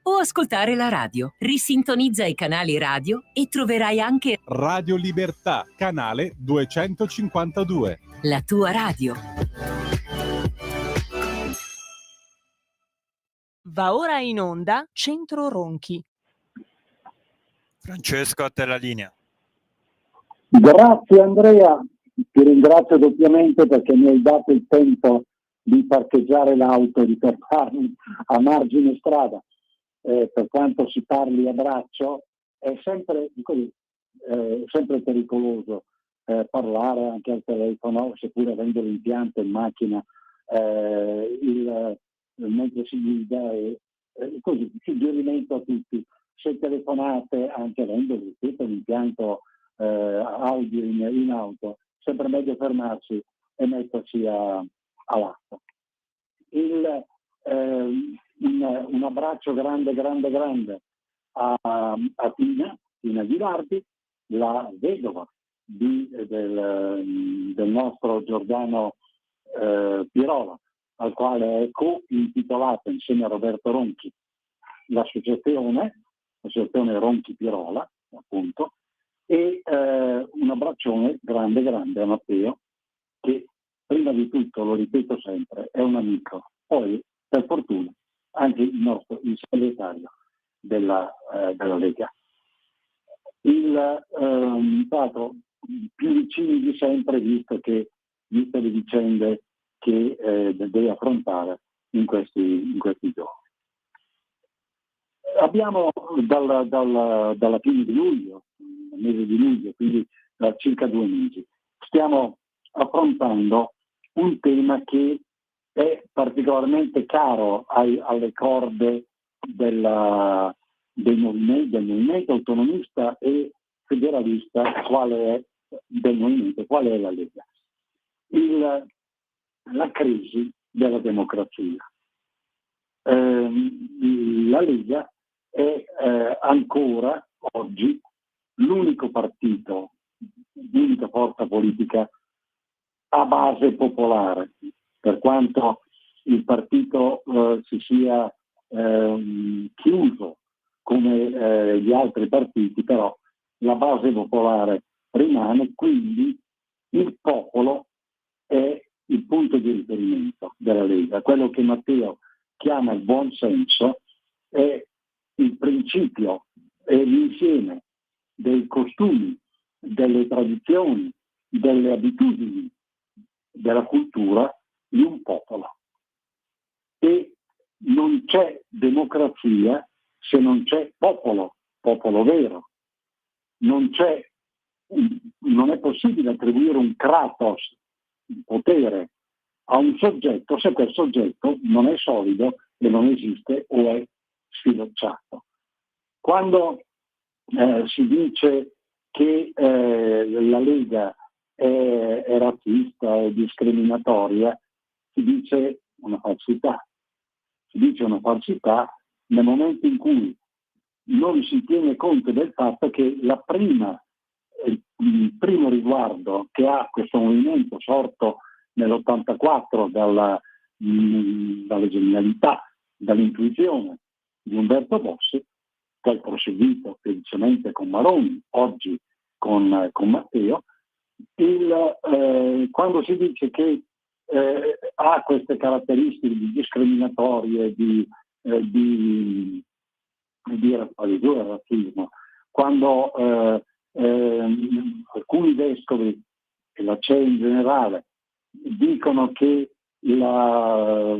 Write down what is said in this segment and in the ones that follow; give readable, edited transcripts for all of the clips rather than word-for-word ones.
o ascoltare la radio. Risintonizza i canali radio e troverai anche Radio Libertà, canale 252. la tua radio. Va ora in onda Centro Ronchi. Francesco, a te la linea. Grazie Andrea, ti ringrazio doppiamente perché mi hai dato il tempo di parcheggiare l'auto e di fermarmi a margine strada. Per quanto si parli a braccio è sempre così, sempre pericoloso parlare anche al telefono, seppur avendo l'impianto in macchina, mentre si guida e così, suggerimento a tutti, se telefonate anche avendo ripeto, l'impianto audio in auto, sempre meglio fermarsi e mettersi all'atto. Un abbraccio grande a Tina Ghilardi, la vedova del nostro Giordano Pirola, al quale è co-intitolata insieme a Roberto Ronchi l'associazione Ronchi Pirola, appunto, e un abbraccione grande a Matteo, che prima di tutto, lo ripeto sempre, è un amico, poi per fortuna anche il segretario della Lega. Tra l'altro più vicini di sempre, viste le vicende che deve affrontare in questi giorni. Abbiamo dalla fine di luglio, mese di luglio, quindi da circa 2 mesi, stiamo affrontando un tema che è particolarmente caro alle corde del movimento autonomista e federalista, del movimento, quale è la Lega. La crisi della democrazia. La Lega è ancora oggi l'unico partito, l'unica forza politica a base popolare, per quanto il partito si sia chiuso come gli altri partiti, però la base popolare rimane, quindi il popolo è il punto di riferimento della Lega. Quello che Matteo chiama il buon senso è il principio, è l'insieme dei costumi, delle tradizioni, delle abitudini, della cultura di un popolo. E non c'è democrazia se non c'è popolo vero. Non è possibile attribuire un kratos, un potere, a un soggetto se quel soggetto non è solido e non esiste o è sfilacciato. Quando si dice che la Lega è razzista, è discriminatoria, si dice una falsità. Si dice una falsità nel momento in cui non si tiene conto del fatto che il primo riguardo che ha questo movimento sorto nell'84 dalla genialità, dall'intuizione di Umberto Bossi, poi proseguito felicemente con Maroni, oggi con Matteo, quando si dice che ha queste caratteristiche di discriminatorie, di razzismo, quando alcuni vescovi e la CEI in generale dicono che nella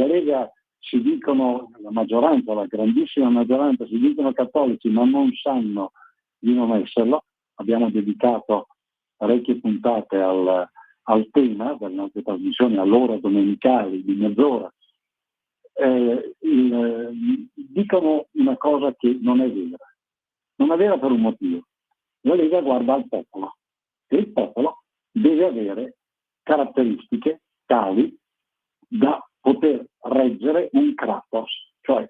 Lega si dicono, la maggioranza, la grandissima maggioranza, si dicono cattolici ma non sanno di non esserlo. Abbiamo dedicato parecchie puntate al tema delle nostre trasmissioni, all'ora domenicali di mezz'ora. Dicono una cosa che non è vera. Non è vera per un motivo. La Lega guarda al popolo e il popolo deve avere caratteristiche tali da poter reggere un kratos, cioè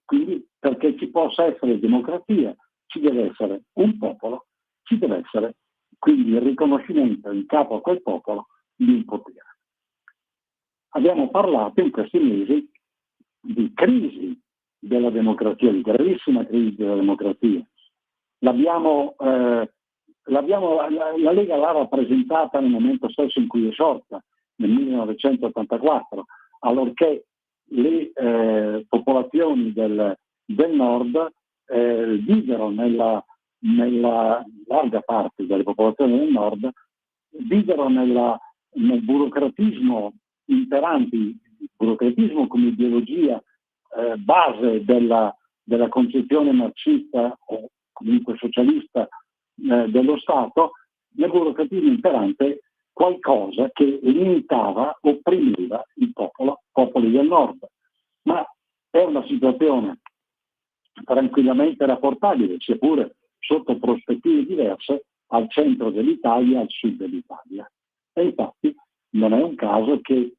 quindi perché ci possa essere democrazia ci deve essere un popolo, ci deve essere quindi il riconoscimento in capo a quel popolo di un potere. Abbiamo parlato in questi mesi di crisi della democrazia, di gravissima crisi della democrazia. La Lega l'ha rappresentata nel momento stesso in cui è sorta, nel 1984, allorché le popolazioni del nord videro nella larga parte delle popolazioni del nord videro nel burocratismo imperante, il burocratismo come ideologia base della concezione marxista o comunque socialista dello Stato, nel burocratismo imperante qualcosa che limitava, opprimeva i popoli del nord. Ma è una situazione tranquillamente rapportabile, sia pure sotto prospettive diverse, al centro dell'Italia e al sud dell'Italia. E infatti non è un caso che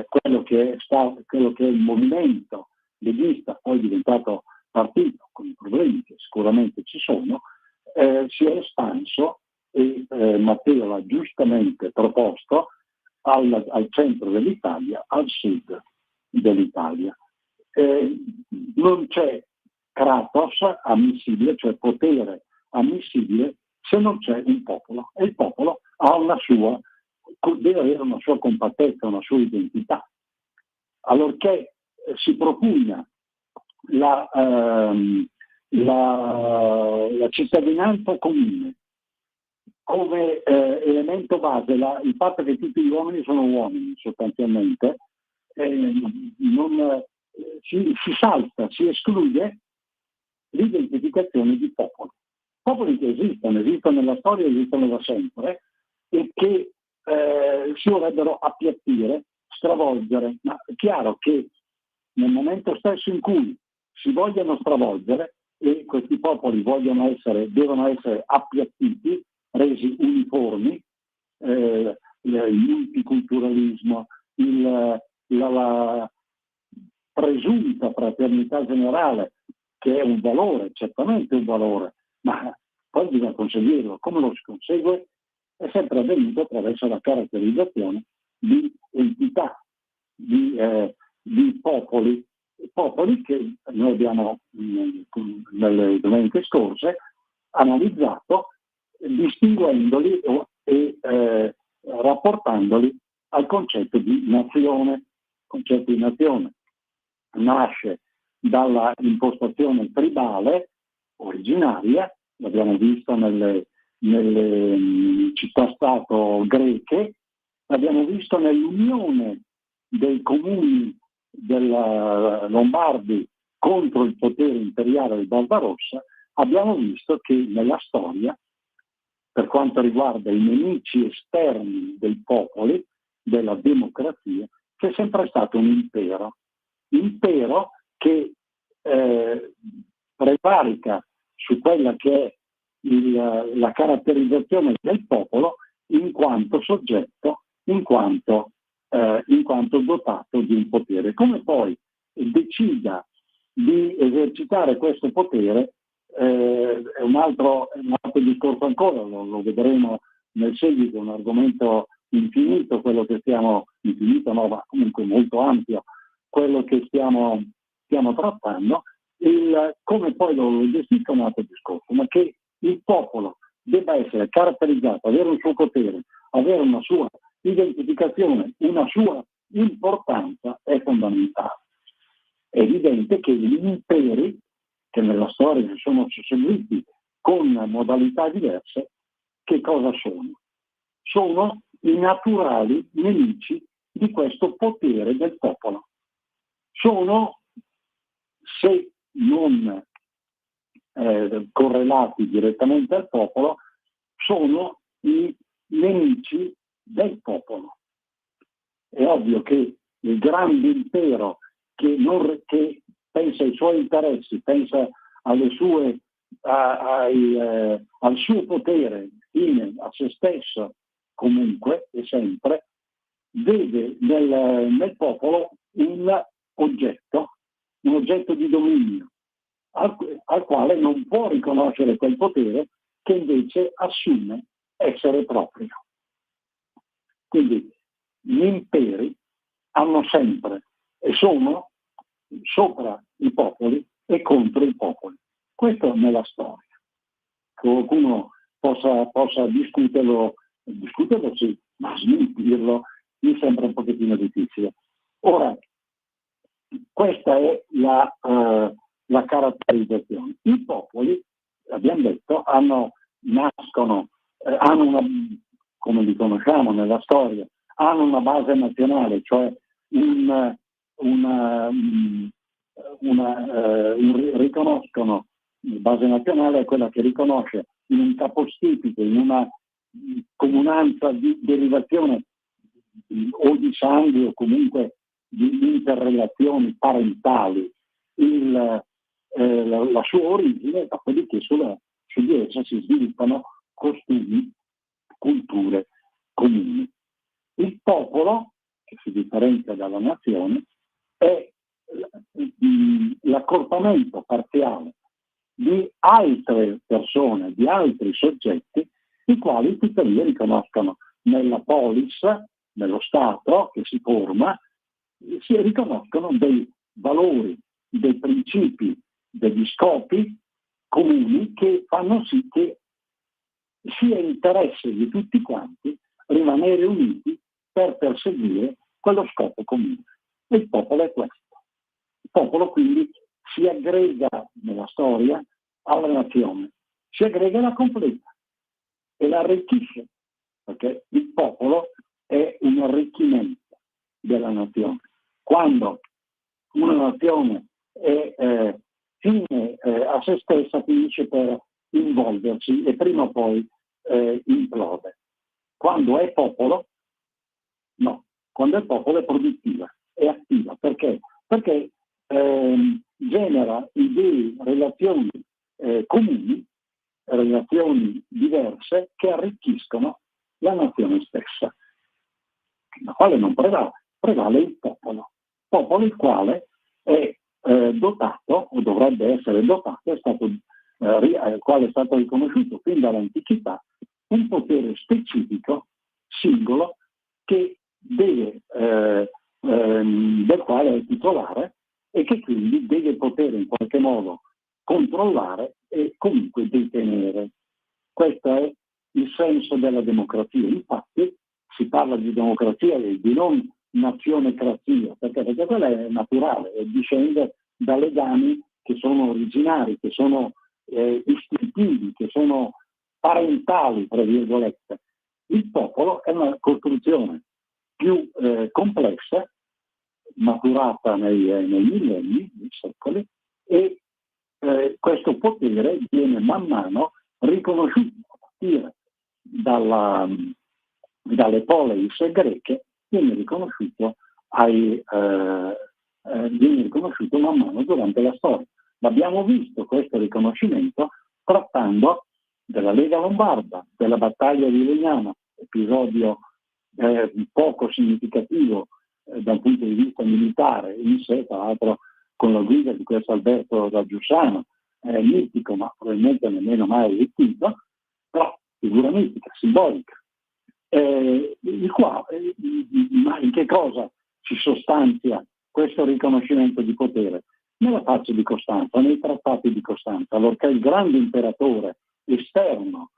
quello che è il movimento leghista, poi diventato partito, con i problemi che sicuramente ci sono, si è espanso e Matteo l'ha giustamente proposto al centro dell'Italia, al sud dell'Italia. Non c'è kratos ammissibile, cioè potere ammissibile, se non c'è un popolo, e il popolo deve avere una sua compattezza, una sua identità. Allorché si propugna la cittadinanza comune come elemento base, il fatto che tutti gli uomini sono uomini sostanzialmente, si salta, si esclude l'identificazione di popoli. Popoli che esistono nella storia, esistono da sempre e che si vorrebbero appiattire, stravolgere. Ma è chiaro che nel momento stesso in cui si vogliono stravolgere e questi popoli devono essere appiattiti, resi uniformi, il multiculturalismo, la presunta fraternità generale, che è un valore, certamente un valore, ma poi bisogna conseguirlo. Come lo si consegue? È sempre avvenuto attraverso la caratterizzazione di entità, di popoli che noi abbiamo nelle domeniche scorse analizzato, distinguendoli e rapportandoli al concetto di nazione. Il concetto di nazione nasce dalla impostazione tribale originaria, l'abbiamo visto nelle città-stato greche, l'abbiamo visto nell'unione dei comuni Lombardi contro il potere imperiale di Barbarossa. Abbiamo visto che nella storia, per quanto riguarda i nemici esterni dei popoli, della democrazia, c'è sempre stato un impero che prevarica su quella che è la caratterizzazione del popolo in quanto soggetto, in quanto dotato di un potere. Come poi decida di esercitare questo potere è un altro discorso ancora, lo vedremo nel seguito, un argomento infinito, ma comunque molto ampio, quello che stiamo trattando. Come poi lo gestisca un altro discorso, ma che il popolo debba essere caratterizzato, avere un suo potere, avere una sua identificazione, una sua importanza è fondamentale. È evidente che gli imperi che nella storia si sono susseguiti con modalità diverse, che cosa sono? Sono i naturali nemici di questo potere del popolo. Sono, se non correlati direttamente al popolo, sono i nemici del popolo. È ovvio che il grande impero che pensa ai suoi interessi, pensa al suo potere, fine a se stesso comunque e sempre, vede nel popolo un oggetto di dominio al quale non può riconoscere quel potere che invece assume essere proprio. Quindi gli imperi hanno sempre e sono sopra i popoli e contro i popoli. Questo nella storia. Qualcuno possa discuterlo sì, ma smentirlo mi sembra un pochettino difficile. Ora, questa è la caratterizzazione. I popoli, abbiamo detto, hanno come li conosciamo nella storia, hanno una base nazionale, cioè riconoscono, la base nazionale è quella che riconosce in un capostipite, in una comunanza di derivazione o di sangue o comunque di interrelazioni parentali la sua origine, dopodiché su di essa si sviluppano costumi, culture comuni. Il popolo, che si differenzia dalla nazione, è l'accorpamento parziale di altre persone, di altri soggetti, i quali tuttavia riconoscono nella polis, nello Stato che si forma, si riconoscono dei valori, dei principi, degli scopi comuni che fanno sì che sia interesse di tutti quanti rimanere uniti per perseguire quello scopo comune. E il popolo è questo. Il popolo quindi si aggrega nella storia alla nazione, si aggrega e la completa e la arricchisce, perché il popolo è un arricchimento della nazione. Quando una nazione è fine a se stessa, finisce per involversi e prima o poi implode. Quando è popolo, no, quando è popolo è produttiva, è attiva. Perché? Perché genera idee, relazioni comuni, relazioni diverse che arricchiscono la nazione stessa, la quale non prevale il popolo il quale è dotato, o dovrebbe essere dotato, al quale è stato riconosciuto fin dall'antichità un potere specifico, singolo, che del quale è titolare e che quindi deve poter in qualche modo controllare e comunque detenere. Questo è il senso della democrazia. Infatti si parla di democrazia e di non nazionecrazia, perché quella è naturale e discende da legami che sono originari, che sono istintivi, che sono parentali, tra virgolette. Il popolo è una costruzione più complessa, maturata nei millenni, nei secoli, e questo potere viene man mano riconosciuto a partire dalle poleis greche, viene riconosciuto man mano durante la storia. L'abbiamo visto questo riconoscimento trattando della Lega Lombarda, della battaglia di Legnano, episodio poco significativo dal punto di vista militare in sé, tra l'altro con la guida di questo Alberto da Giussano, mitico ma probabilmente nemmeno mai esistito, però figura mitica, simbolica. Ma in che cosa si sostanzia questo riconoscimento di potere? Nella pace di Costanza, nei trattati di Costanza, allorché il grande imperatore esterno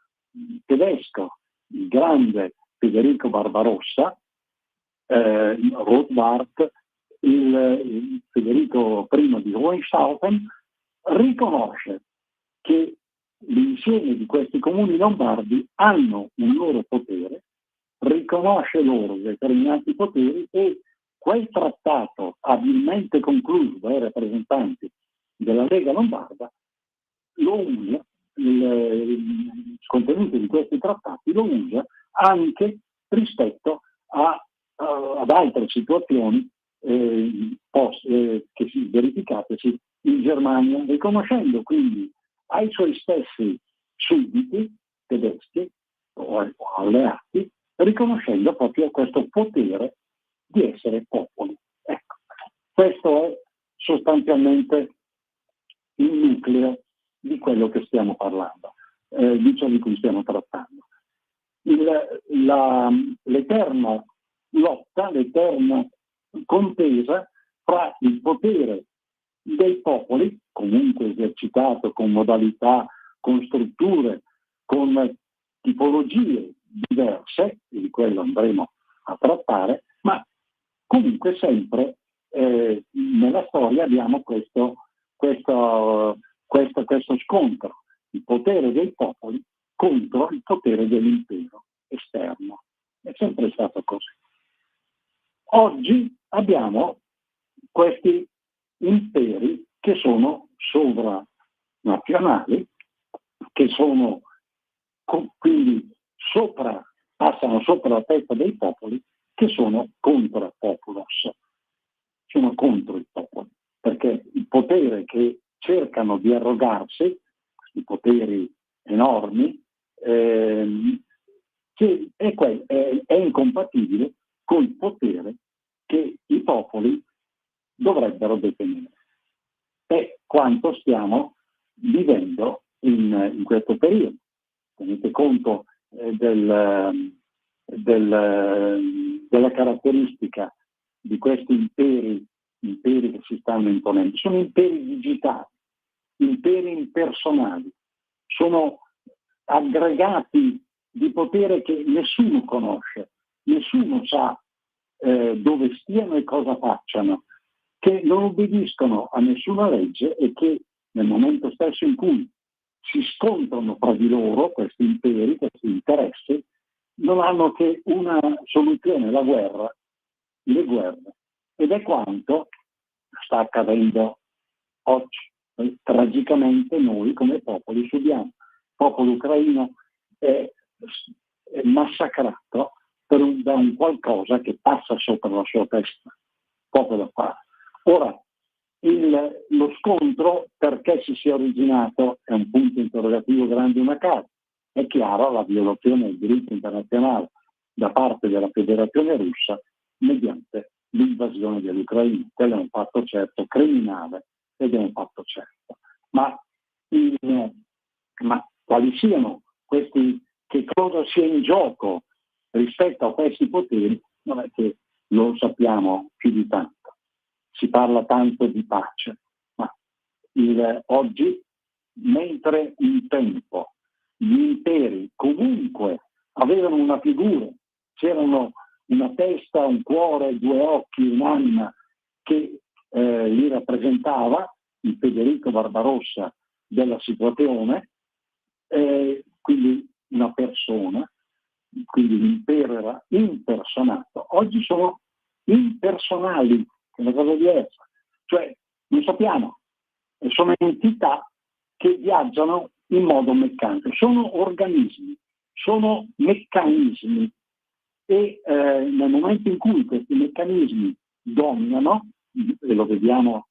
tedesco, il grande Federico Barbarossa, Rothbard, il Federico I di Hohenstaufen, riconosce che l'insieme di questi comuni lombardi hanno un loro potere, riconosce loro determinati poteri e quel trattato abilmente concluso dai rappresentanti della Lega Lombarda lo usa, il contenuto di questi trattati lo usa anche rispetto ad altre situazioni che si verificatesi in Germania, riconoscendo quindi ai suoi stessi sudditi tedeschi o alleati, riconoscendo proprio questo potere di essere popoli. Ecco, questo è sostanzialmente il nucleo di quello che stiamo parlando, di ciò di cui stiamo trattando. L'eterna lotta, l'eterna contesa fra il potere dei popoli, comunque esercitato con modalità, con strutture, con tipologie diverse, di quello andremo a trattare, ma comunque sempre nella storia abbiamo questo scontro, il potere dei popoli contro il potere dell'impero esterno. È sempre stato così. Oggi abbiamo questi imperi che sono sovranazionali, che sono quindi passano sopra la testa dei popoli, che sono contra populos, sono contro i popoli, perché il potere che cercano di arrogarsi, questi poteri enormi, è incompatibile col potere che i popoli dovrebbero detenere. È quanto stiamo vivendo in questo periodo. Tenete conto della caratteristica di questi imperi che si stanno imponendo. Sono imperi digitali, imperi impersonali, sono aggregati di potere che nessuno conosce, nessuno sa dove stiano e cosa facciano, che non obbediscono a nessuna legge e che nel momento stesso in cui si scontrano fra di loro questi imperi, questi interessi, non hanno che una soluzione, la guerra, le guerre. Ed è quanto sta accadendo oggi. Tragicamente noi come popoli subiamo. Il popolo ucraino è massacrato da un qualcosa che passa sopra la sua testa, poco da fare. Ora, lo scontro, perché si sia originato, è un punto interrogativo grande una casa. È chiaro la violazione del diritto internazionale da parte della Federazione Russa mediante l'invasione dell'Ucraina. Quello è un fatto certo, criminale, ed è un fatto certo. Ma quali siano questi, che cosa sia in gioco rispetto a questi poteri, non è che lo sappiamo più di tanto. Si parla tanto di pace, ma oggi, mentre un tempo gli imperi comunque avevano una figura, c'erano una testa, un cuore, due occhi, un'anima che li rappresentava, il Federico Barbarossa della situazione, quindi una persona, quindi l'impero era impersonato. Oggi sono impersonali, che è una cosa diversa, cioè non sappiamo, sono entità che viaggiano in modo meccanico, sono organismi, sono meccanismi e nel momento in cui questi meccanismi dominano, e lo vediamo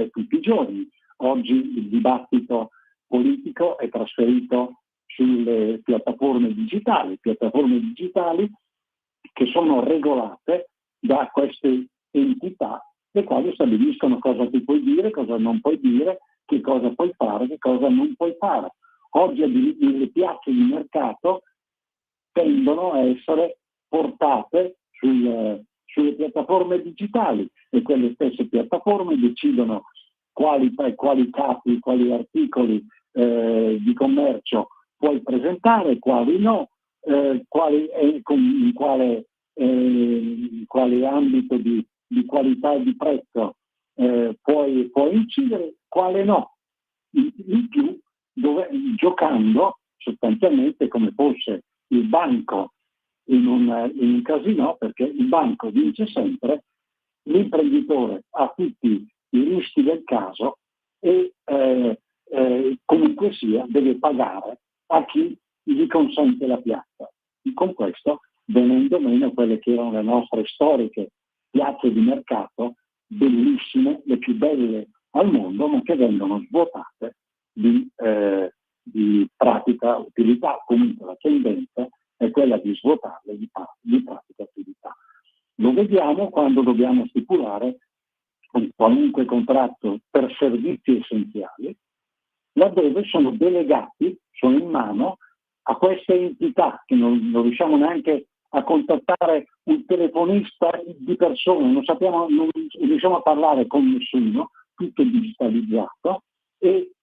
tutti i giorni, oggi il dibattito politico è trasferito sulle piattaforme digitali che sono regolate da queste entità, le quali stabiliscono cosa ti puoi dire, cosa non puoi dire, che cosa puoi fare, che cosa non puoi fare. Oggi le piazze di mercato tendono a essere portate sulle piattaforme digitali e quelle stesse piattaforme decidono quali capi, quali articoli di commercio puoi presentare, quali no, in quale ambito di qualità e di prezzo puoi incidere, quale no. In più, giocando sostanzialmente come fosse il banco in un casino, perché il banco vince sempre, l'imprenditore ha tutti i rischi del caso e comunque sia deve pagare a chi gli consente la piazza. E con questo venendo meno quelle che erano le nostre storiche piazze di mercato, bellissime, le più belle al mondo, ma che vengono svuotate di pratica utilità. Comunque la tendenza è quella di svuotarle di pratica utilità. Lo vediamo quando dobbiamo stipulare un qualunque contratto per servizi essenziali, laddove sono delegati, sono in mano a queste entità che non riusciamo neanche a contattare un telefonista di persona, non riusciamo a parlare con nessuno, tutto digitalizzato e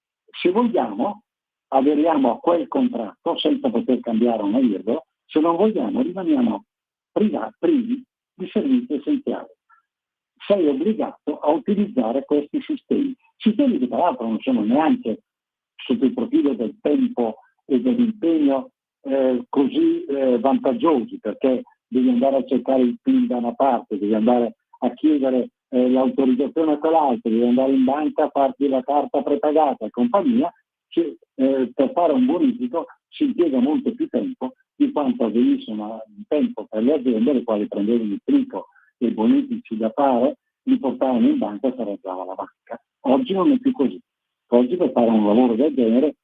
se vogliamo aderiamo a quel contratto senza poter cambiare una virgola, se non vogliamo rimaniamo privi di servizi essenziali. Sei obbligato a utilizzare questi sistemi che tra l'altro non sono neanche sotto il profilo del tempo e dell'impegno così vantaggiosi, perché devi andare a cercare il PIN da una parte, devi andare a chiedere l'autorizzazione a quell'altro, devi andare in banca a farti la carta prepagata e compagnia. Per fare un bonifico si impiega molto più tempo di quanto avvenisse un tempo per le aziende, le quali prendevano il trico e i bonifici da fare, li portavano in banca e si arrangiava la banca. Oggi non è più così. Oggi per fare un lavoro del genere,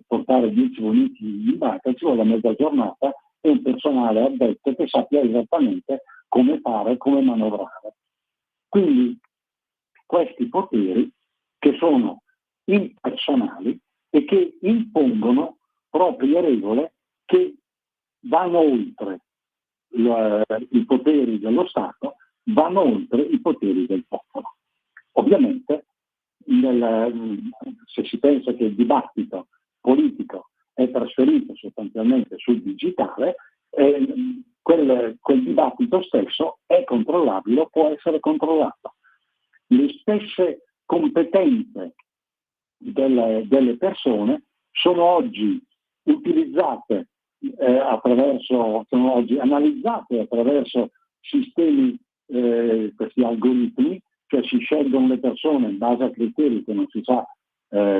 portare 10 bonifici in banca ci vuole mezza giornata e un personale addetto che sappia esattamente come fare, come manovrare. Quindi questi poteri che sono impersonali e che impongono proprie regole che vanno oltre i poteri dello Stato, vanno oltre i poteri del popolo. Ovviamente, se si pensa che il dibattito politico è trasferito sostanzialmente sul digitale, quel dibattito stesso è controllabile, può essere controllato. Le stesse competenze delle persone sono oggi utilizzate sono oggi analizzate attraverso sistemi, questi algoritmi, cioè si scelgono le persone in base a criteri che non si sa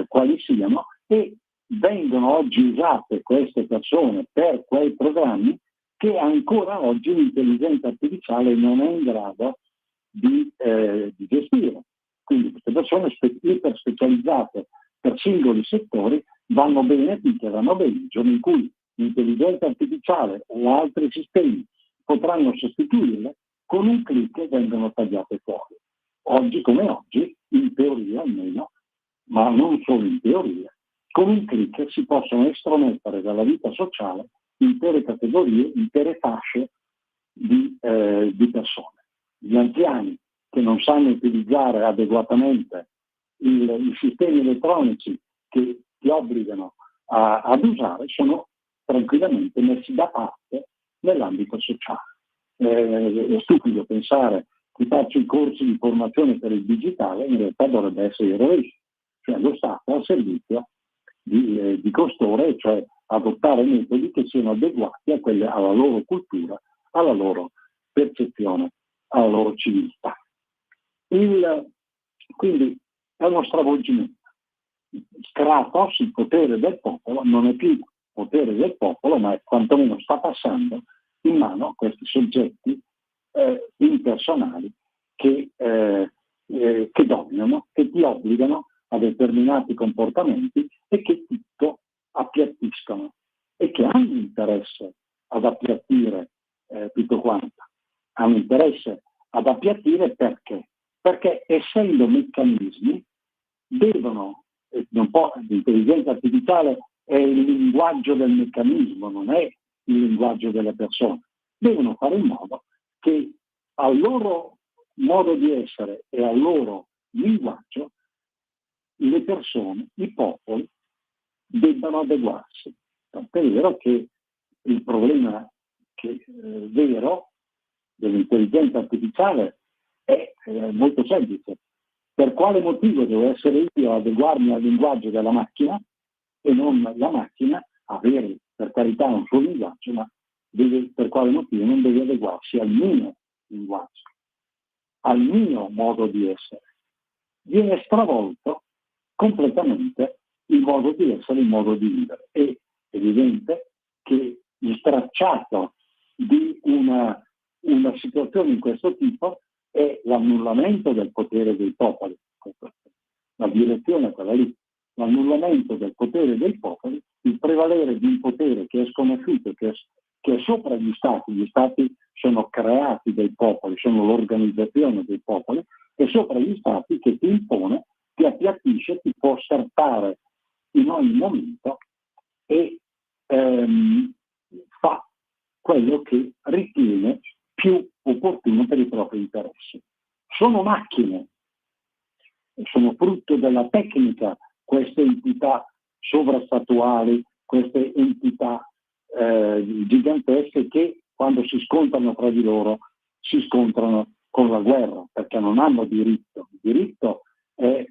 quali siano, e vengono oggi usate queste persone per quei programmi che ancora oggi l'intelligenza artificiale non è in grado di gestire. Quindi queste persone iper specializzate per singoli settori vanno bene finché vanno bene. Il giorno in cui l'intelligenza artificiale o altri sistemi potranno sostituirle, con un clic vengono tagliate fuori. Oggi come oggi, in teoria almeno, ma non solo in teoria, con un clic si possono estromettere dalla vita sociale intere categorie, intere fasce di persone. Gli anziani che non sanno utilizzare adeguatamente i sistemi elettronici che ti obbligano ad usare sono tranquillamente messi da parte nell'ambito sociale. È stupido pensare che faccio i corsi di formazione per il digitale, in realtà dovrebbe essere il rovescio, cioè lo Stato al servizio di costoro, cioè adottare metodi che siano adeguati alla loro cultura, alla loro percezione, alla loro civiltà. Quindi è uno stravolgimento. Kratos, il potere del popolo, non è più potere del popolo, ma quantomeno sta passando in mano a questi soggetti impersonali che dominano, che ti obbligano a determinati comportamenti e che tutto appiattiscono e che hanno interesse ad appiattire tutto quanto. Hanno interesse ad appiattire perché? Perché essendo meccanismi devono, l'intelligenza artificiale è il linguaggio del meccanismo, non è il linguaggio delle persone. Devono fare in modo che al loro modo di essere e al loro linguaggio le persone, i popoli, debbano adeguarsi. Tant'è vero che il problema vero dell'intelligenza artificiale è molto semplice. Per quale motivo devo essere io ad adeguarmi al linguaggio della macchina e non la macchina avere, per carità, un suo linguaggio, ma per quale motivo non deve adeguarsi al mio linguaggio, al mio modo di essere? Viene stravolto completamente il modo di essere, il modo di vivere. È evidente che il tracciato di una situazione di questo tipo è l'annullamento del potere dei popoli. La direzione è quella lì, l'annullamento del potere dei popoli, il prevalere di un potere che è sconosciuto, che è sopra gli stati sono creati dai popoli, sono l'organizzazione dei popoli, e sopra gli stati che ti impone, ti appiattisce, ti può startare in ogni momento e fa quello che ritiene più opportuno per i propri interessi. Sono macchine, sono frutto della tecnica queste entità sovrastatuali, queste entità gigantesche che quando si scontrano tra di loro si scontrano con la guerra, perché non hanno diritto. Il diritto è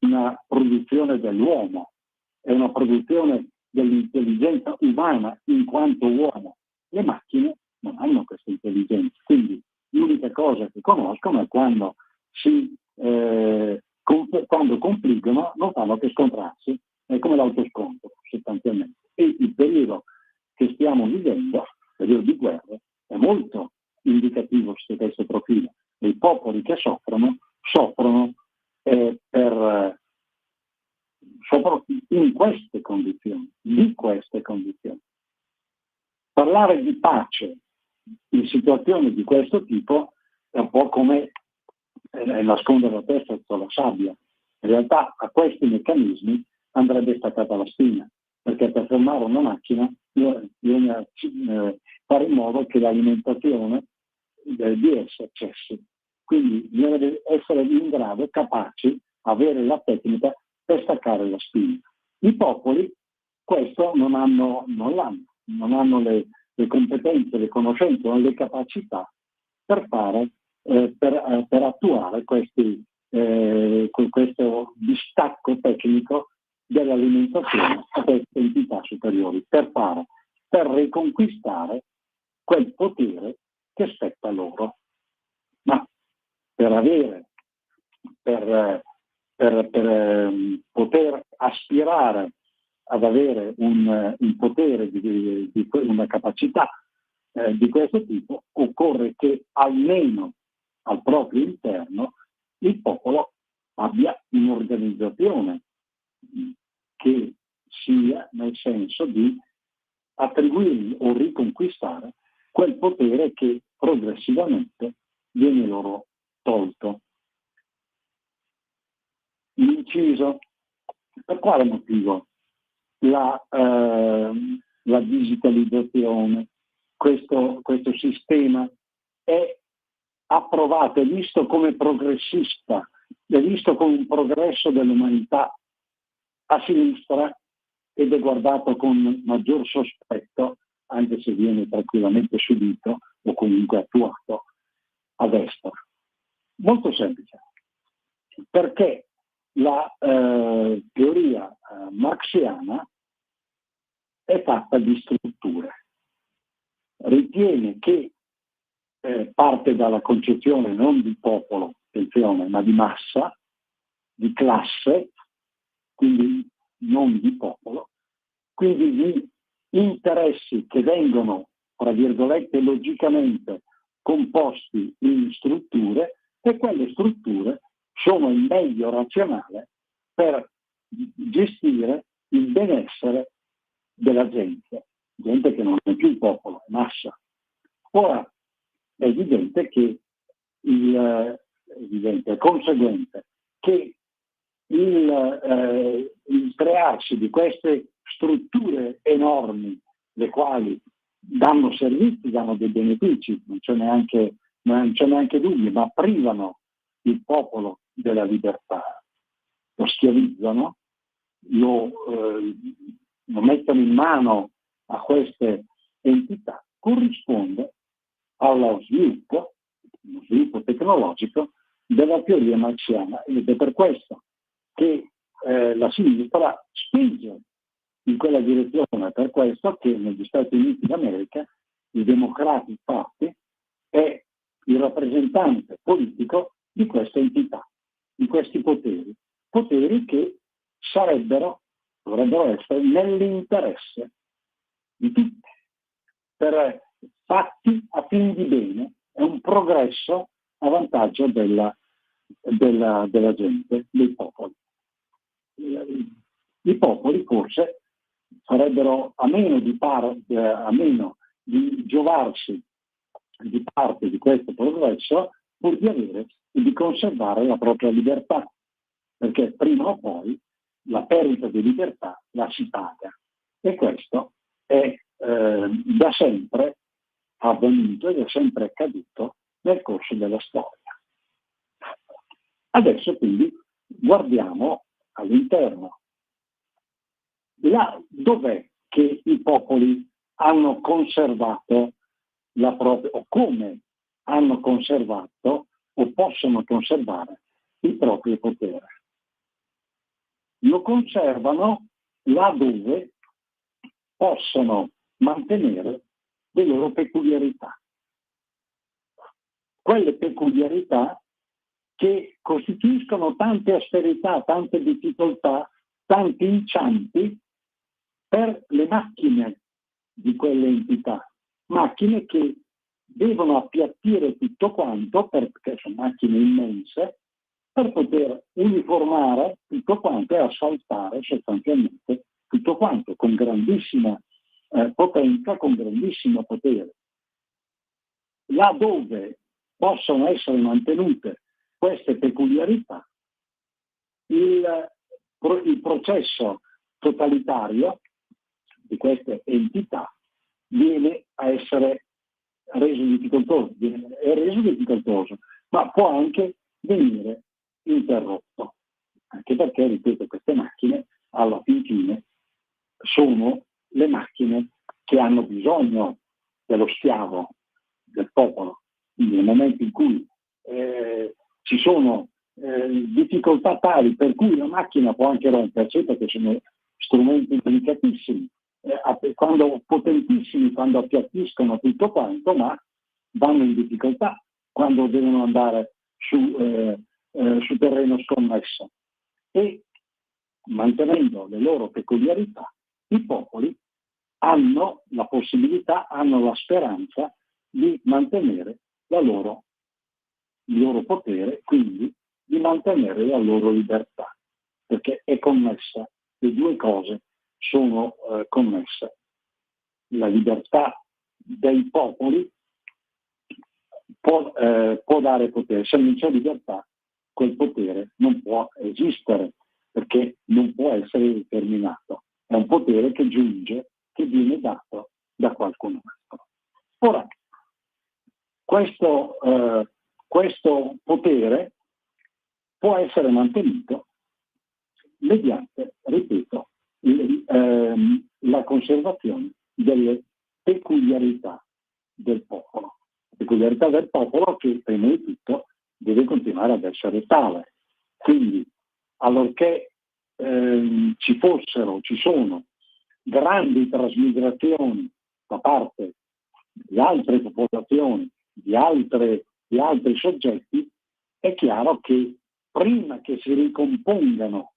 una produzione dell'uomo, è una produzione dell'intelligenza umana in quanto uomo. Le macchine non hanno questa intelligenza, quindi l'unica cosa che conoscono è quando quando confliggono non fanno che scontrarsi, è come l'autoscontro sostanzialmente. E il periodo che stiamo vivendo, il periodo di guerra, è molto indicativo su questo profilo. I popoli che soffrono in queste condizioni, di queste condizioni. Parlare di pace in situazioni di questo tipo è un po' come nascondere la testa sotto la sabbia. In realtà a questi meccanismi andrebbe staccata la spina, perché per fermare una macchina bisogna fare in modo che l'alimentazione di essa cessi. Quindi bisogna essere in grado, capaci, avere la tecnica per staccare la spina. I popoli questo non l'hanno, non hanno le competenze, le conoscenze, le capacità per fare, per attuare questo distacco tecnico dell'alimentazione a queste entità superiori, per riconquistare quel potere che spetta loro. Ma per poter aspirare ad avere un potere, una capacità di questo tipo, occorre che almeno al proprio interno il popolo abbia un'organizzazione che sia nel senso di attribuirgli o riconquistare quel potere che progressivamente viene loro tolto. L'inciso, per quale motivo la digitalizzazione, questo sistema è approvato, è visto come progressista, è visto come un progresso dell'umanità a sinistra ed è guardato con maggior sospetto, anche se viene tranquillamente subito o comunque attuato a destra. Molto semplice, perché la teoria marxiana è fatta di strutture. Ritiene che parte dalla concezione non di popolo, attenzione, ma di massa, di classe, quindi non di popolo, quindi di interessi che vengono, tra virgolette, logicamente composti in strutture, e quelle strutture sono il meglio razionale per gestire il benessere della gente che non è più il popolo, è massa. Ora è evidente che è conseguente che il crearsi di queste strutture enormi, le quali danno servizi, danno dei benefici, non c'è neanche dubbio, ma privano il popolo della libertà, lo schiavizzano, lo mettono in mano a queste entità, corrisponde allo sviluppo tecnologico della teoria marxiana, ed è per questo che la sinistra spinge in quella direzione, per questo che negli Stati Uniti d'America il Democratic Party è il rappresentante politico di queste entità, di questi poteri che dovrebbero essere nell'interesse di tutti, fatti a fin di bene, è un progresso a vantaggio della gente, dei popoli. I popoli forse farebbero a meno di giovarsi di parte di questo progresso pur di avere e di conservare la propria libertà, perché prima o poi la perdita di libertà la si paga, e questo è da sempre avvenuto ed è sempre accaduto nel corso della storia. Adesso quindi guardiamo all'interno. Dov'è che i popoli hanno conservato la propria, o come hanno conservato o possono conservare il proprio potere? Lo conservano là dove possono mantenere le loro peculiarità. Quelle peculiarità che costituiscono tante asperità, tante difficoltà, tanti inciampi per le macchine di quelle entità. Macchine che devono appiattire tutto quanto, perché sono macchine immense, per poter uniformare tutto quanto e asfaltare sostanzialmente tutto quanto con grandissima potenza, con grandissimo potere. Là dove possono essere mantenute queste peculiarità, il processo totalitario di queste entità viene a essere reso difficoltoso, ma può anche venire interrotto, anche perché, ripeto, queste macchine alla fine sono le macchine che hanno bisogno dello schiavo, del popolo. Quindi nel momento in cui ci sono difficoltà tali per cui la macchina può anche rompersi, perché sono strumenti delicatissimi, potentissimi quando appiattiscono tutto quanto, ma vanno in difficoltà quando devono andare su terreno scommesso. E mantenendo le loro peculiarità, i popoli hanno la possibilità, hanno la speranza di mantenere il loro potere, quindi di mantenere la loro libertà, perché è connessa, le due cose sono connesse. La libertà dei popoli può dare potere. Se non c'è libertà, quel potere non può esistere, perché non può essere determinato. È un potere che giunge, che viene dato da qualcun altro. Ora, questo potere può essere mantenuto mediante, ripeto, la conservazione delle peculiarità del popolo. Peculiarità del popolo che, prima di tutto, deve continuare ad essere tale. Quindi, allorché ci sono grandi trasmigrazioni da parte di altre popolazioni, di altri soggetti, è chiaro che prima che si ricomponga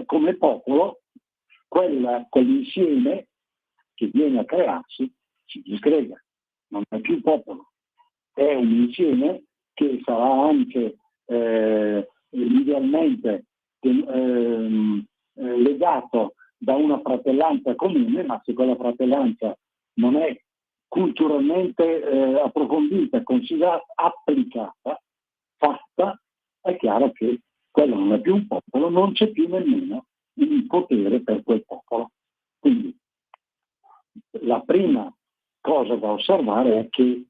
come popolo, quell'insieme che viene a crearsi si disgrega, non è più popolo, è un insieme che sarà anche idealmente legato da una fratellanza comune, ma se quella fratellanza non è culturalmente approfondita, considerata, applicata, fatta, è chiaro che quello non è più un popolo, non c'è più nemmeno il potere per quel popolo. Quindi la prima cosa da osservare è che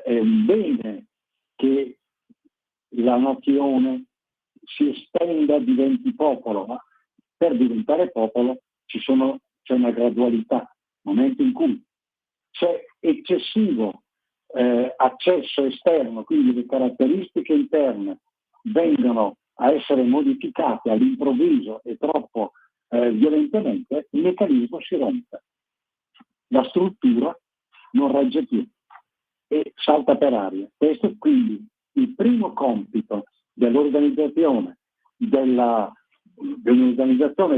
è un bene che la nazione si estenda, diventi popolo, ma per diventare popolo c'è una gradualità. Nel momento in cui c'è eccessivo accesso esterno, quindi le caratteristiche interne vengono a essere modificate all'improvviso e troppo violentemente, il meccanismo si rompe. La struttura non regge più e salta per aria. Questo è quindi il primo compito dell'organizzazione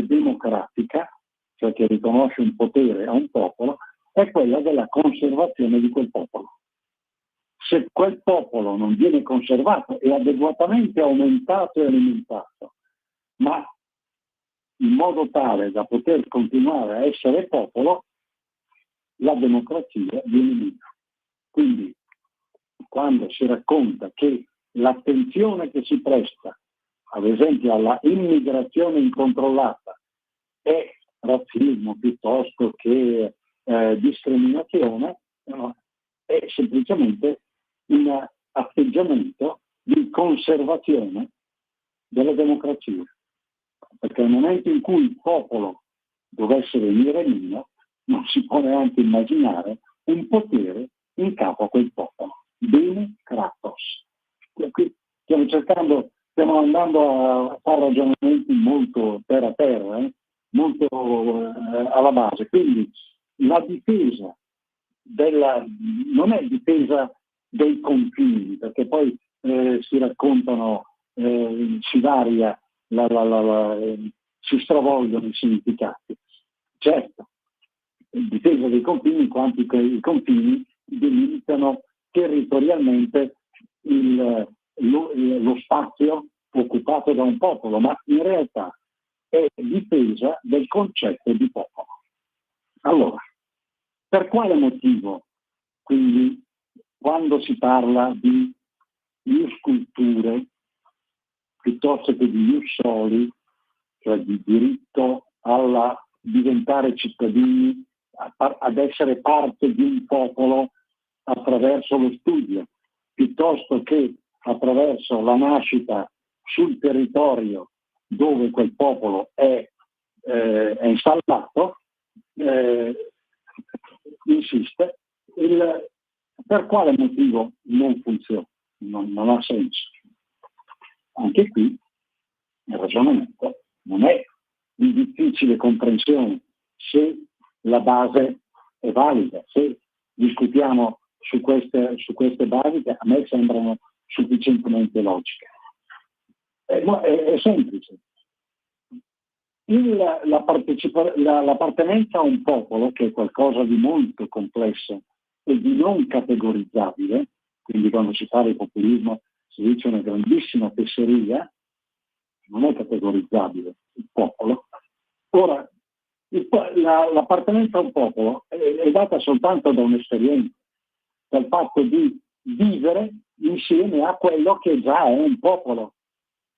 democratica, cioè che riconosce un potere a un popolo, è quella della conservazione di quel popolo. Se quel popolo non viene conservato e adeguatamente aumentato e alimentato, ma in modo tale da poter continuare a essere popolo, la democrazia viene meno. Quindi, quando si racconta che l'attenzione che si presta, ad esempio, alla immigrazione incontrollata è razzismo piuttosto che discriminazione, no? È semplicemente un atteggiamento di conservazione della democrazia, perché nel momento in cui il popolo dovesse venire meno, non si può neanche immaginare un potere in capo a quel popolo. Bene, Kratos. Qui stiamo andando a fare ragionamenti molto terra a terra, molto alla base. Quindi la difesa non è difesa dei confini, perché poi si raccontano, si varia, si stravolgono i significati. Certo, difesa dei confini in quanto i confini delimitano territorialmente lo spazio occupato da un popolo, ma in realtà è difesa del concetto di popolo. Allora, per quale motivo, quindi, quando si parla di ius culture piuttosto che di ius soli, cioè di diritto alla diventare cittadini, ad essere parte di un popolo attraverso lo studio, piuttosto che attraverso la nascita sul territorio dove quel popolo è installato, insiste, per quale motivo non funziona? Non ha senso. Anche qui il ragionamento non è di difficile comprensione se la base è valida. Se discutiamo su queste basi che a me sembrano sufficientemente logiche. È semplice. L'appartenenza a un popolo, che è qualcosa di molto complesso e di non categorizzabile, quindi quando si parla di populismo si dice una grandissima fesseria, non è categorizzabile il popolo. Ora, l'appartenenza a un popolo è data soltanto da un'esperienza, dal fatto di vivere insieme a quello che già è un popolo,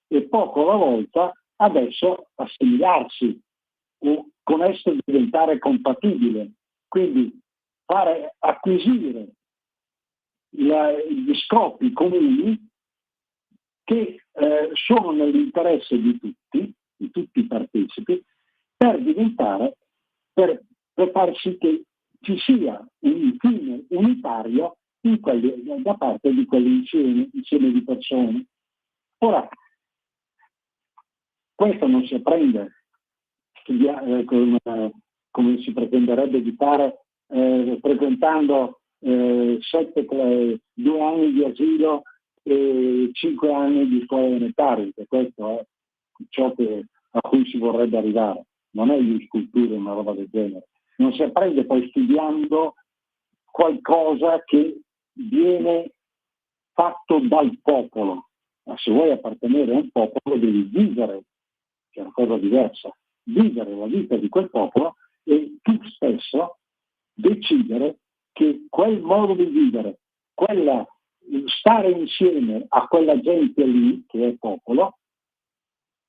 e poco alla volta adesso assimilarsi o con esso diventare compatibile, quindi acquisire gli scopi comuni che sono nell'interesse di tutti i partecipi, per far sì che ci sia un fine unitario da parte di quell'insieme di persone. Ora, questo non si apprende come si pretenderebbe di fare frequentando 2 anni di asilo e 5 anni di scuola elementare, perché questo è ciò a cui si vorrebbe arrivare. Non è ius cultura, una roba del genere. Non si apprende poi studiando qualcosa che viene fatto dal popolo. Ma se vuoi appartenere a un popolo devi vivere, che è una cosa diversa, vivere la vita di quel popolo e tu stesso decidere che quel modo di vivere, stare insieme a quella gente lì, che è popolo,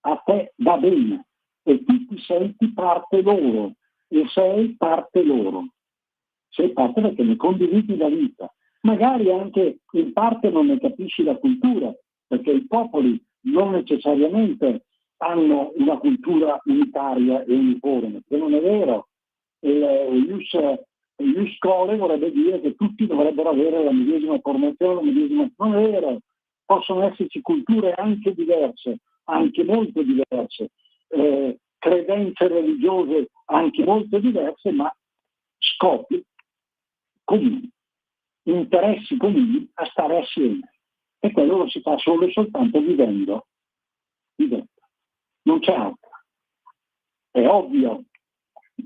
a te va bene e tu ti senti parte loro e sei parte loro. Sei parte perché ne condividi la vita. Magari anche in parte non ne capisci la cultura, perché i popoli non necessariamente hanno una cultura unitaria e uniforme, che non è vero. Ius scholae vorrebbe dire che tutti dovrebbero avere la medesima formazione, non è vero. Possono esserci culture anche diverse, anche molto diverse, credenze religiose anche molto diverse, ma scopi comuni, interessi comuni a stare assieme. E quello lo si fa solo e soltanto vivendo. Non c'è altro. È ovvio,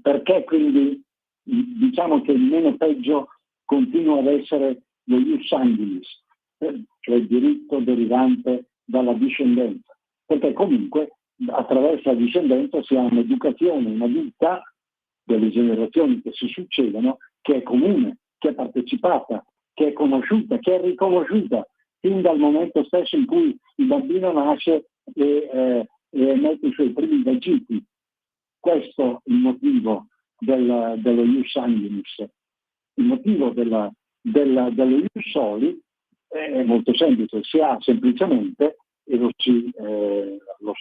perché quindi diciamo che il meno peggio continua ad essere lo ius sanguinis, cioè il diritto derivante dalla discendenza, perché comunque attraverso la discendenza si ha un'educazione, una vita delle generazioni che si succedono, che è comune, che è partecipata, che è conosciuta, che è riconosciuta fin dal momento stesso in cui il bambino nasce e mette i suoi primi vagiti. Questo è il motivo dello ius sanguinis. Il motivo dello ius soli è molto semplice, si ha semplicemente e lo si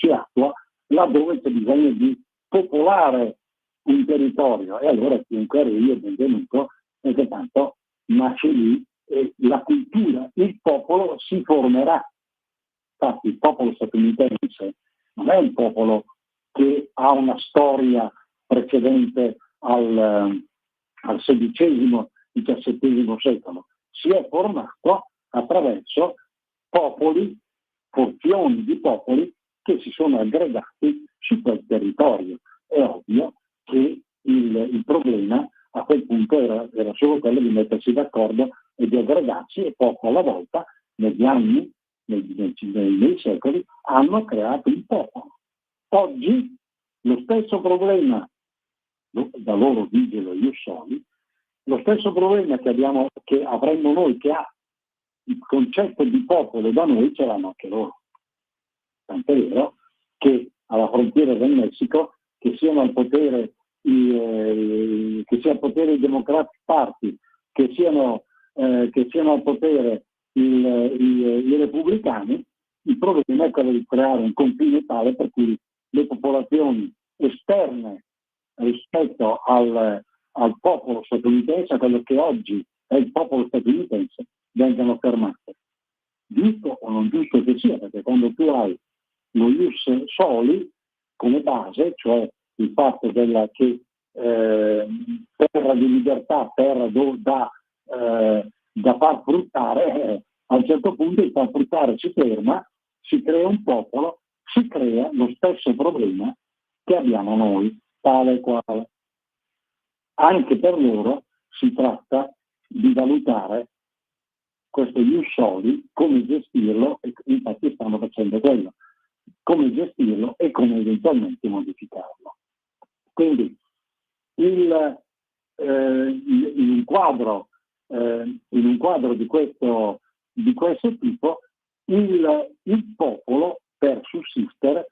attua laddove c'è bisogno di popolare un territorio, e allora chiunque arrivi è benvenuto, perché tanto nasce lì e la cultura, il popolo si formerà. Infatti il popolo statunitense non è un popolo che ha una storia precedente al XVI-XVII secolo, si è formato attraverso popoli, porzioni di popoli che si sono aggregati su quel territorio. È ovvio che il problema a quel punto era solo quello di mettersi d'accordo e di aggregarsi, e poco alla volta, negli anni, nei secoli, hanno creato un popolo. Oggi lo stesso problema, da loro vige lo ius soli, lo stesso problema che avremmo noi, che ha il concetto di popolo da noi, ce l'hanno anche loro. Tant'è vero che alla frontiera del Messico, che siano al potere i Democratic Party, che siano al potere i repubblicani, il problema è quello di creare un confine tale per cui le popolazioni esterne rispetto al popolo statunitense, a quello che oggi è il popolo statunitense, vengano fermate. Giusto o non giusto che sia, perché quando tu hai lo ius soli come base, cioè il fatto che terra di libertà, terra da far fruttare, a un certo punto il far fruttare si ferma, si crea un popolo, si crea lo stesso problema che abbiamo noi, tale e quale. Anche per loro si tratta di valutare questo ius soli, come gestirlo, e infatti stanno facendo quello, come gestirlo e come eventualmente modificarlo. Quindi in un quadro di questo tipo, il popolo, per sussistere,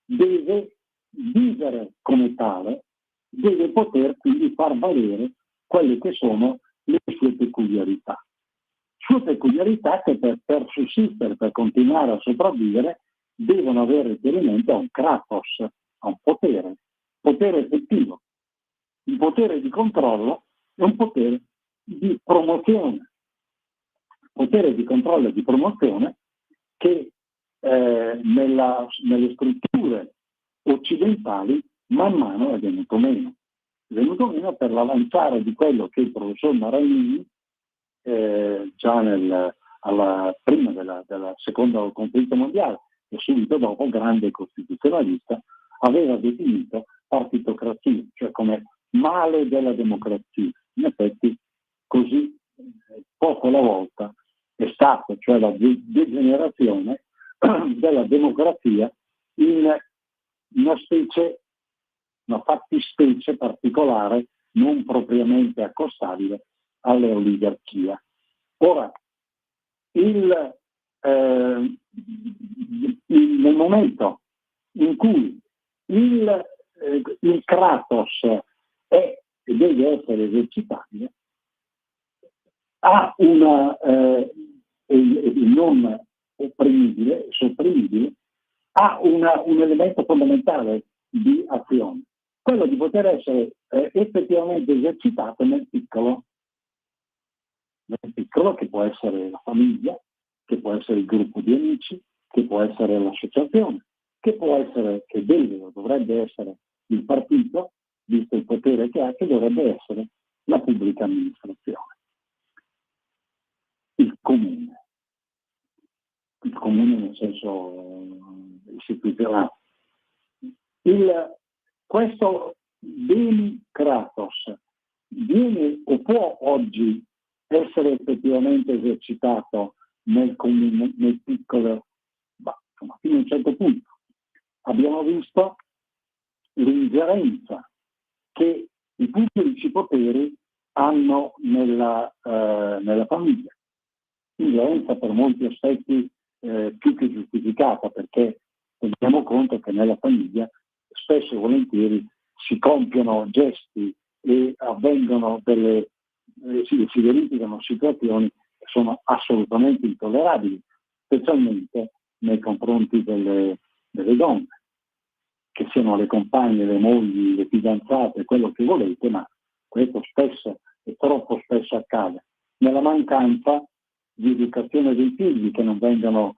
deve vivere come tale, deve poter quindi far valere quelle che sono le sue peculiarità. Sue peculiarità che per sussistere, per continuare a sopravvivere, devono avere riferimento a un kratos, a un potere effettivo, un potere di controllo e un potere di promozione. Potere di controllo e di promozione che nelle strutture occidentali man mano è venuto meno. È venuto meno per l'avanzare di quello che il professor Maraini già prima della seconda conflitto mondiale e subito dopo, grande costituzionalista, aveva definito partitocrazia, cioè come male della democrazia. In effetti così poco alla volta è stato, cioè la degenerazione della democrazia in una fattispecie particolare non propriamente accostabile alle oligarchie. Ora, nel momento in cui il kratos è e deve essere esercitabile, ha non opprimibile, sopprimibile, ha un elemento fondamentale di azione, quello di poter essere effettivamente esercitato nel piccolo, che può essere la famiglia, che può essere il gruppo di amici, che può essere l'associazione, che può essere, che deve o dovrebbe essere il partito, visto il potere che ha, che dovrebbe essere la pubblica amministrazione. Il comune nel senso istituzionale. Questo beni kratos viene o può oggi essere effettivamente esercitato nel comune, nel piccolo, fino a un certo punto. Abbiamo visto l'ingerenza che i pubblici poteri hanno nella famiglia. Ingerenza per molti aspetti più che giustificata, perché teniamo conto che nella famiglia spesso e volentieri si compiono gesti e avvengono si verificano situazioni sono assolutamente intollerabili, specialmente nei confronti delle donne, che siano le compagne, le mogli, le fidanzate, quello che volete, ma questo spesso e troppo spesso accade, nella mancanza di educazione dei figli, che non vengono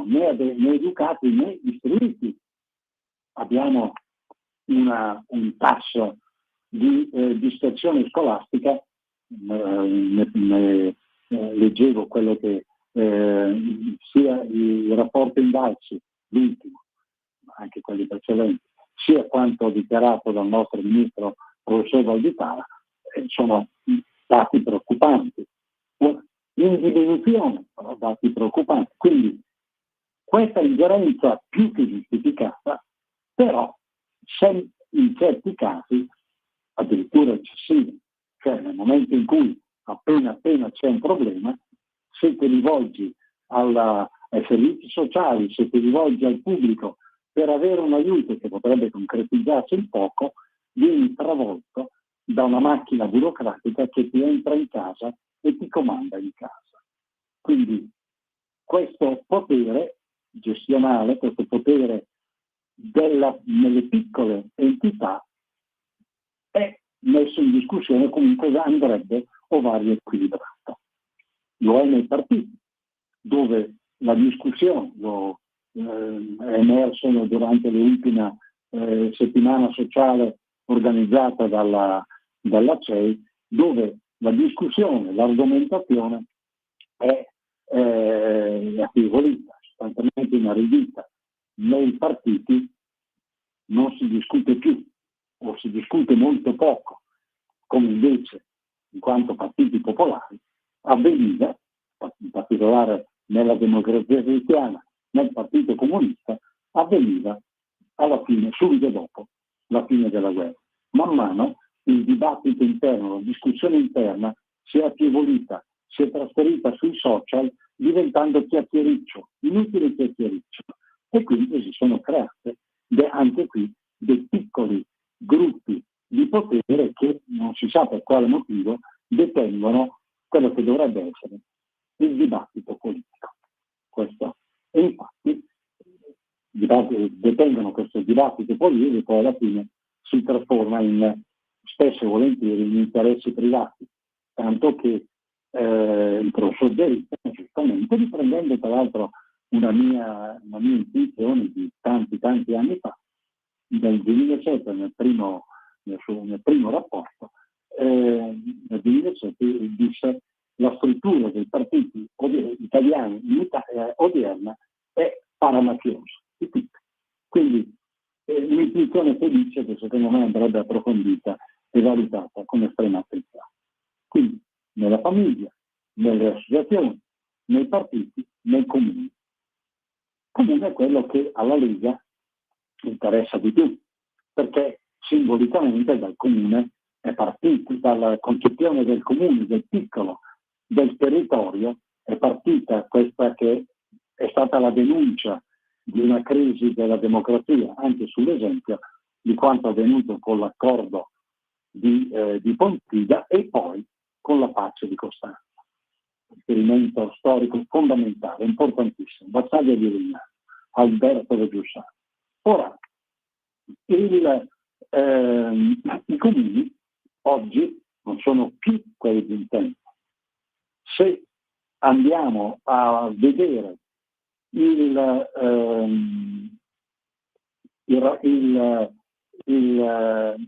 né educati né istruiti. Abbiamo un tasso di dispersione scolastica, leggevo quello che sia il rapporto Invalsi, l'ultimo, anche quelli precedenti, sia quanto dichiarato dal nostro ministro professor Valditara, sono dati preoccupanti, in diminuzione, però dati preoccupanti. Quindi questa ingerenza più che giustificata, però in certi casi addirittura eccessiva, cioè nel momento in cui appena c'è un problema, se ti rivolgi ai servizi sociali, se ti rivolgi al pubblico per avere un aiuto che potrebbe concretizzarsi in poco, vieni travolto da una macchina burocratica che ti entra in casa e ti comanda in casa. Quindi questo potere gestionale, questo potere nelle piccole entità è messo in discussione, comunque andrebbe o va riequilibrato. Lo è nei partiti, dove la discussione è emerso durante l'ultima settimana sociale organizzata dalla CEI, dove la discussione, l'argomentazione è affievolita, sostanzialmente inaridita. Nei partiti non si discute più, o si discute molto poco, come invece, in quanto partiti popolari, avveniva, in particolare nella Democrazia Cristiana, nel Partito Comunista, avveniva alla fine, subito dopo la fine della guerra. Man mano il dibattito interno, la discussione interna si è affievolita, si è trasferita sui social, diventando chiacchiericcio, inutile chiacchiericcio. E quindi si sono create anche qui dei piccoli gruppi di potere che non si sa per quale motivo detengono quello che dovrebbe essere il dibattito politico. E infatti detengono questo dibattito politico e poi alla fine si trasforma spesso e volentieri in interessi privati, tanto che il professor Derrida, giustamente, riprendendo tra l'altro una mia intuizione di tanti anni fa, nel 2007, nel primo rapporto, nel 2007 disse: la struttura dei partiti italiani odierna è paramafiosa. Quindi un'intuizione felice che secondo me andrebbe approfondita e valutata con estrema attenzione. Quindi nella famiglia, nelle associazioni, nei partiti, nei comuni. Comune è quello che alla Lega interessa di più, perché simbolicamente dal comune è partito, dalla concezione del comune, del piccolo, del territorio, è partita questa che è stata la denuncia di una crisi della democrazia, anche sull'esempio di quanto avvenuto con l'accordo di Pontida e poi con la pace di Costanza. Esperimento storico fondamentale, importantissimo, battaglia di Legnano, Alberto De Giussano. Ora, i comuni oggi non sono più quelli di un tempo. Se andiamo a vedere il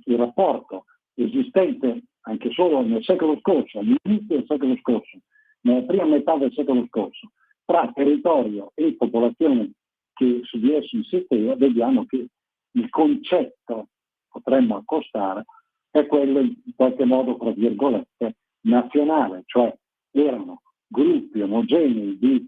rapporto esistente anche solo nel secolo scorso, all'inizio del secolo scorso, nella prima metà del secolo scorso, tra territorio e popolazione che su di esso insisteva, vediamo che il concetto, potremmo accostare, è quello in qualche modo, tra virgolette, nazionale, cioè erano gruppi omogenei di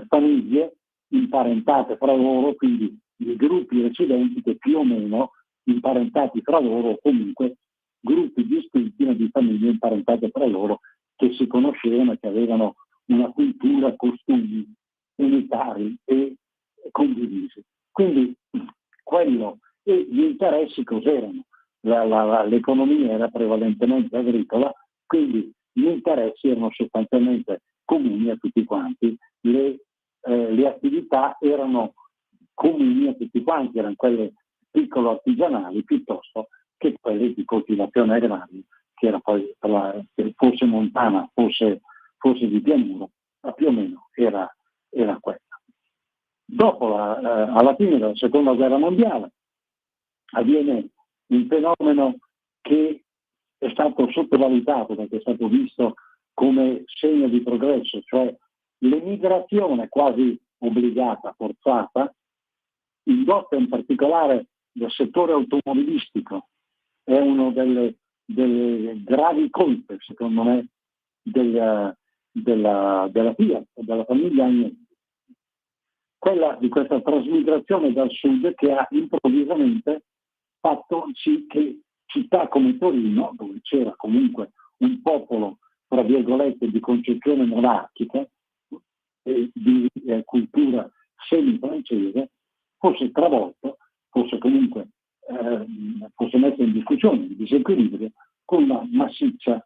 famiglie imparentate fra loro, quindi i gruppi residenti che più o meno imparentati fra loro, o comunque gruppi distinti di famiglie imparentate fra loro che si conoscevano e che avevano una cultura, costumi unitari e condivisi. Quindi quello e gli interessi cos'erano? L'economia era prevalentemente agricola, quindi gli interessi erano sostanzialmente comuni a tutti quanti, le attività erano comuni a tutti quanti, erano quelle piccolo artigianali piuttosto che quelle di coltivazione agraria, che era poi fosse montana, fosse di pianura, ma più o meno era quella. Dopo alla fine della seconda guerra mondiale avviene un fenomeno che è stato sottovalutato perché è stato visto come segno di progresso, cioè l'emigrazione quasi obbligata, forzata, indotta in particolare del settore automobilistico. È uno delle gravi colpe, secondo me, della Fiat, della famiglia Agnelli. Quella di questa trasmigrazione dal sud che ha improvvisamente fatto sì che città come Torino, dove c'era comunque un popolo, tra virgolette, di concezione monarchica e di cultura semi-francese, fosse travolto, fosse comunque fosse messo in discussione, in disequilibrio, con una massiccia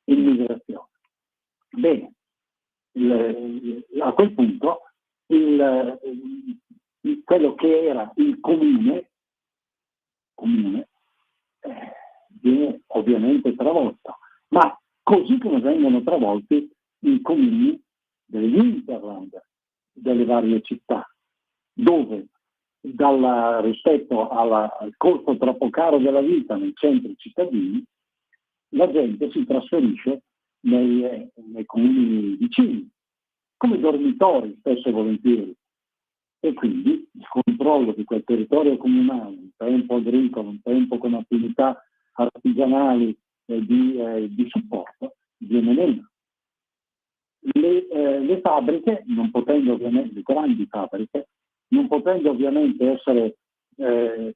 immigrazione. Bene, a quel punto quello che era il comune viene ovviamente travolto, ma così come vengono travolti i comuni degli hinterland delle varie città, dove rispetto al costo troppo caro della vita nei centri cittadini, la gente si trasferisce nei comuni vicini, come dormitori spesso e volentieri, e quindi il controllo di quel territorio comunale, un tempo agricolo, un tempo con attività artigianali di supporto, viene meno. Le fabbriche, non potendo ovviamente, le grandi fabbriche, non potendo ovviamente essere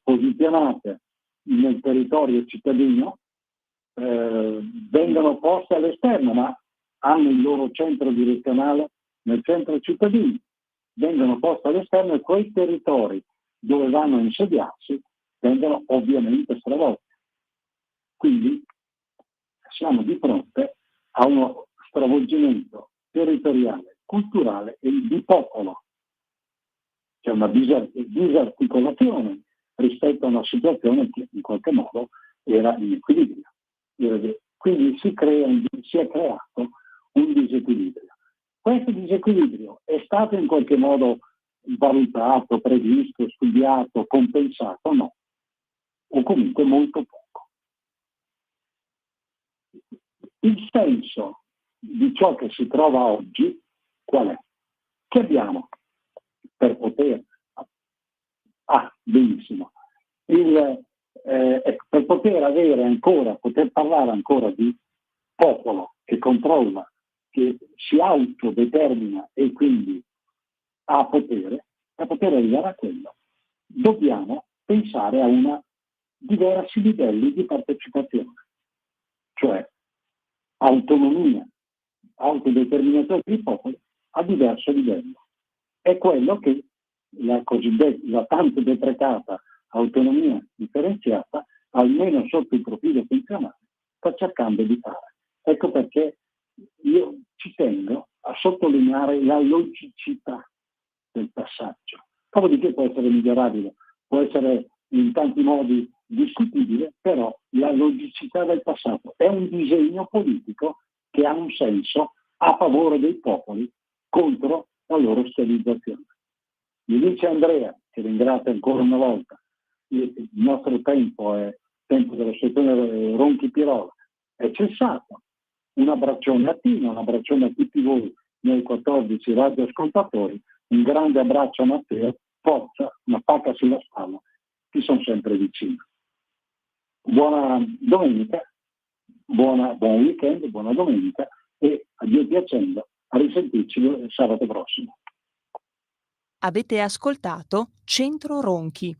posizionate nel territorio cittadino, vengono poste all'esterno, ma hanno il loro centro direzionale nel centro cittadino, vengono poste all'esterno e quei territori dove vanno a insediarsi vengono ovviamente stravolti. Quindi siamo di fronte a uno stravolgimento territoriale, culturale e di popolo. C'è una disarticolazione rispetto a una situazione che in qualche modo era in equilibrio. Quindi si è creato un disequilibrio. Questo disequilibrio è stato in qualche modo valutato, previsto, studiato, compensato? No, o comunque molto poco. Il senso di ciò che si trova oggi qual è? Che abbiamo per poter benissimo. Per poter parlare ancora di popolo che controlla, che si autodetermina e quindi ha potere, per poter arrivare a quello dobbiamo pensare a diversi livelli di partecipazione, cioè autonomia, autodeterminazione dei popoli a diverso livello. È quello che la tanto deprecata autonomia differenziata, almeno sotto il profilo funzionale, sta cercando di fare. Ecco perché io ci tengo a sottolineare la logicità del passaggio. Dopodiché può essere migliorabile, può essere in tanti modi discutibile, però la logicità del passato è un disegno politico che ha un senso a favore dei popoli contro la loro schiavizzazione. Mi dice Andrea, che ringrazio ancora una volta, il nostro tempo è tempo della sezione Ronchi Pirola, è cessato. Un abbraccione a Tino, un abbraccione a tutti voi nei 14 radioascoltatori, un grande abbraccio a Matteo, forza, una pacca sulla spalla, ti sono sempre vicino. Buona domenica, buon weekend, buona domenica e a Dio piacendo, a risentirci il sabato prossimo. Avete ascoltato Centro Ronchi,